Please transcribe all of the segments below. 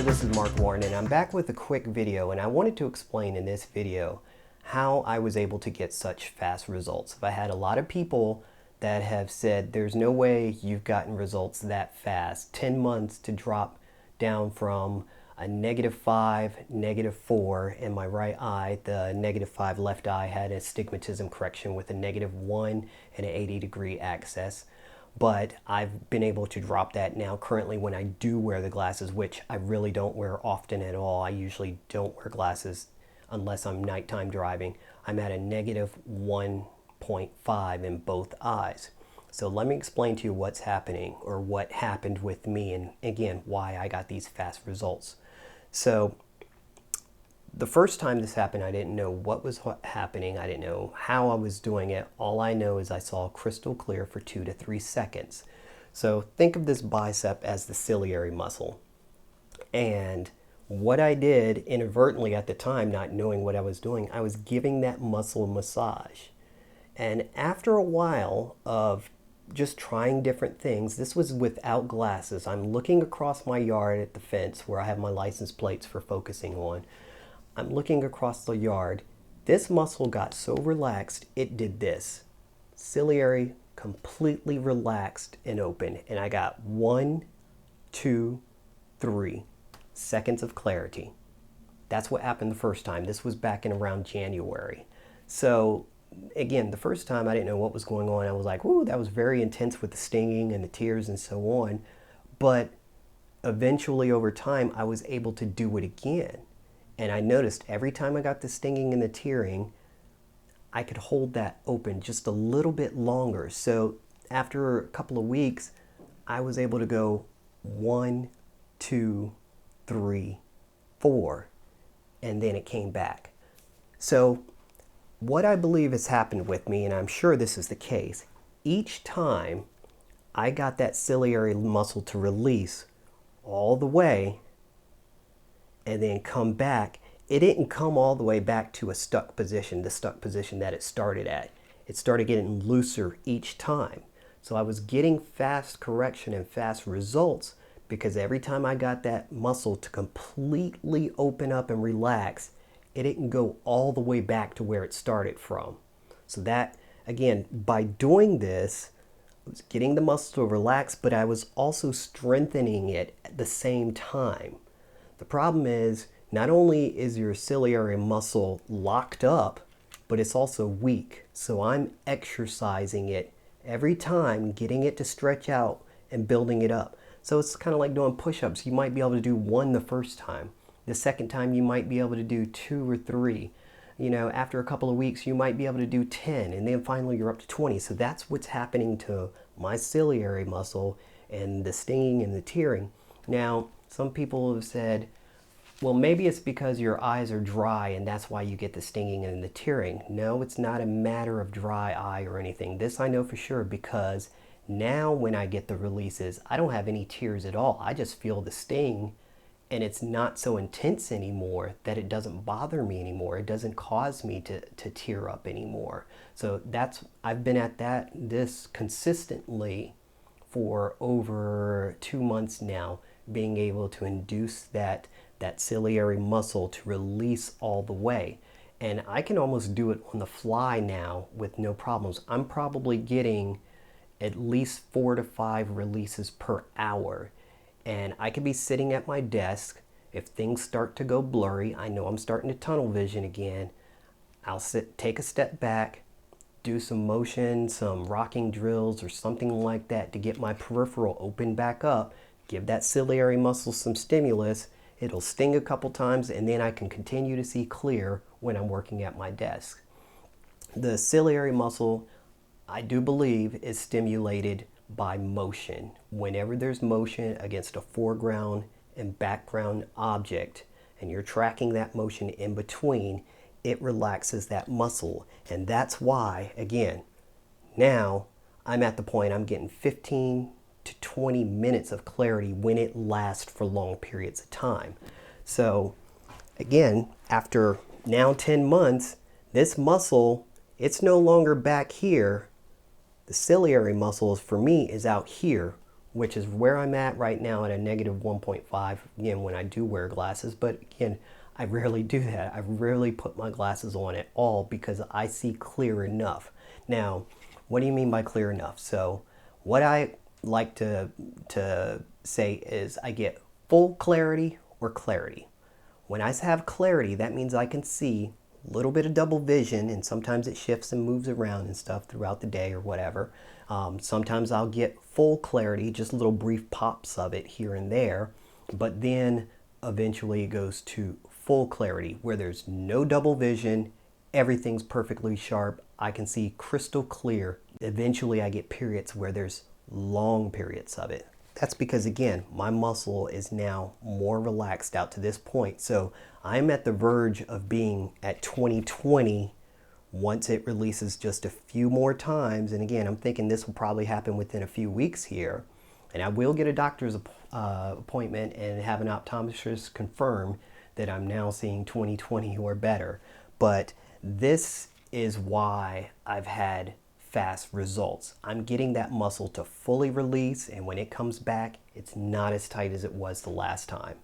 this is Mark Warren and I'm back with a quick video, and I wanted to explain in this video how I was able to get such fast results. I had a lot of people that have said there's no way you've gotten results that fast. 10 months to drop down from a -5, -4 in my right eye. The -5 left eye had astigmatism correction with a -1 and an 80-degree axis. But I've been able to drop that now currently when I do wear the glasses, which I really don't wear often at all. I usually don't wear glasses unless I'm nighttime driving. I'm at a -1.5 in both eyes. So let me explain to you what's happening, or what happened with me, and again, why I got these fast results. So the first time this happened, I didn't know what was happening. I didn't know how I was doing it. All I know is I saw crystal clear for 2 to 3 seconds. So think of this bicep as the ciliary muscle. And what I did inadvertently at the time, not knowing what I was doing, I was giving that muscle a massage. And after a while of just trying different things, this was without glasses. I'm looking across my yard at the fence where I have my license plates for focusing on. I'm looking across the yard. This muscle got so relaxed, it did this. Ciliary completely relaxed and open. And I got 1, 2, 3 seconds of clarity. That's what happened the first time. This was back in around January. So again, the first time I didn't know what was going on. I was like, whoo, that was very intense with the stinging and the tears and so on. But eventually over time, I was able to do it again. And I noticed every time I got the stinging and the tearing, I could hold that open just a little bit longer. So after a couple of weeks, I was able to go 1, 2, 3, 4, and then it came back. So what I believe has happened with me, and I'm sure this is the case, each time I got that ciliary muscle to release all the way, and then come back, it didn't come all the way back to a stuck position, the stuck position that it started at. It started getting looser each time. So I was getting fast correction and fast results because every time I got that muscle to completely open up and relax, it didn't go all the way back to where it started from. So that, again, by doing this, I was getting the muscle to relax, but I was also strengthening it at the same time. The problem is, not only is your ciliary muscle locked up, but it's also weak. So I'm exercising it every time, getting it to stretch out and building it up. So it's kind of like doing push-ups. You might be able to do 1 the first time. The second time you might be able to do 2 or 3. You know, after a couple of weeks, you might be able to do 10, and then finally you're up to 20. So that's what's happening to my ciliary muscle and the stinging and the tearing. Now, some people have said, well, maybe it's because your eyes are dry and that's why you get the stinging and the tearing. No, it's not a matter of dry eye or anything. This I know for sure, because now when I get the releases, I don't have any tears at all. I just feel the sting, and it's not so intense anymore that it doesn't bother me anymore. It doesn't cause me to tear up anymore. So I've been at this consistently for over 2 months now, being able to induce that ciliary muscle to release all the way. And I can almost do it on the fly now with no problems. I'm probably getting at least 4 to 5 releases per hour. And I could be sitting at my desk. If things start to go blurry, I know I'm starting to tunnel vision again. I'll take a step back, do some motion, some rocking drills or something like that to get my peripheral open back up, give that ciliary muscle some stimulus. It'll sting a couple times, and then I can continue to see clear when I'm working at my desk. The ciliary muscle, I do believe, is stimulated by motion. Whenever there's motion against a foreground and background object, and you're tracking that motion in between, it relaxes that muscle. And that's why, again, now I'm at the point I'm getting 15 to 20 minutes of clarity when it lasts for long periods of time. So again, after now 10 months, this muscle, it's no longer back here. The ciliary muscle for me is out here which is where I'm at right now at a negative 1.5, again, when I do wear glasses. But again, I rarely do that. I rarely put my glasses on at all because I see clear enough. Now, what do you mean by clear enough? So what I like to say is I get full clarity or clarity. When I have clarity, that means I can see a little bit of double vision, and sometimes it shifts and moves around and stuff throughout the day or whatever. Sometimes I'll get full clarity, just little brief pops of it here and there, but then eventually it goes to full clarity where there's no double vision, everything's perfectly sharp, I can see crystal clear. Eventually I get periods where there's long periods of it. That's because, again, my muscle is now more relaxed out to this point. So I'm at the verge of being at 20/20 once it releases just a few more times. And again, I'm thinking this will probably happen within a few weeks here. And I will get a doctor's appointment and have an optometrist confirm that I'm now seeing 20/20 or better. But this is why I've had fast results. I'm getting that muscle to fully release, and when it comes back, it's not as tight as it was the last time.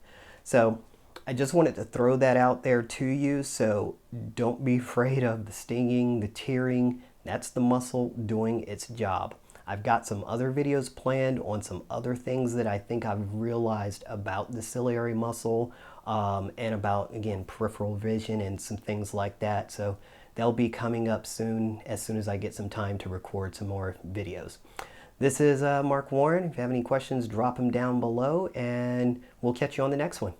So I just wanted to throw that out there to you, so don't be afraid of the stinging, the tearing. That's the muscle doing its job. I've got some other videos planned on some other things that I think I've realized about the ciliary muscle, and about, again, peripheral vision and some things like that. So they'll be coming up soon as I get some time to record some more videos. This is Mark Warren. If you have any questions, drop them down below, and we'll catch you on the next one.